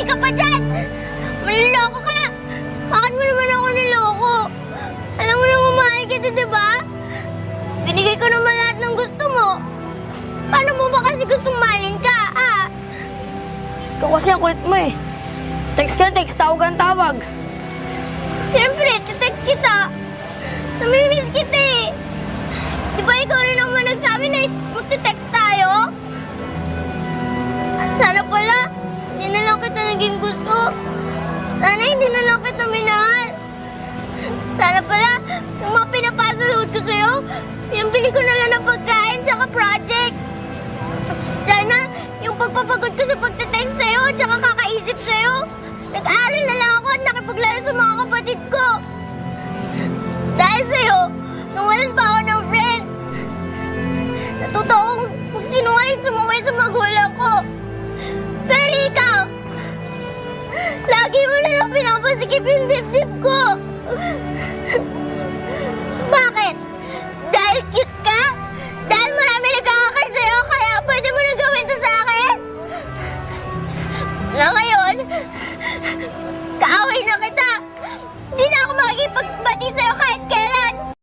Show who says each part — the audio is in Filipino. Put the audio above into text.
Speaker 1: Tumahimik ka pa dyan! Manloloko ka! Bakit mo naman ako niloko? Alam mo naman mahal kita, diba? Binigay ko naman lahat ng gusto mo. Paano mo ba kasi gustong mahalin ka, ah?
Speaker 2: Ikaw kasi ang kulit mo eh. Text ka na text, tawag ka ng tawag.
Speaker 1: Siyempre, text kita. Namimiss kita eh. Di ba ikaw rin naman nagsabi na magte-text tayo? Sana pala, hindi na lang kita naging gusto. Sana hindi na lang kita minahal. Sana pala, yung mga pinapasalood ko sa'yo, pinambili ko na lang ng pagkain tsaka project. Sana, yung pagpapagod ko sa pagte-text sa'yo tsaka kakaisip sa'yo, nag-aaral na lang ako at nakipaglaro sa mga kapatid ko. Dahil sa'yo, nawalan pa ako ng friend. Natuto akong magsinungaling sumuwi sa magulang ko. Pero ikaw, lagi mo na lang pinapasikip yung dibdib ko. Bakit? Dahil cute ka? Dahil marami nagkakakay sa'yo, kaya pwede mo na gawin to sa akin? Na ngayon, kaaway na kita. Hindi na ako makikipag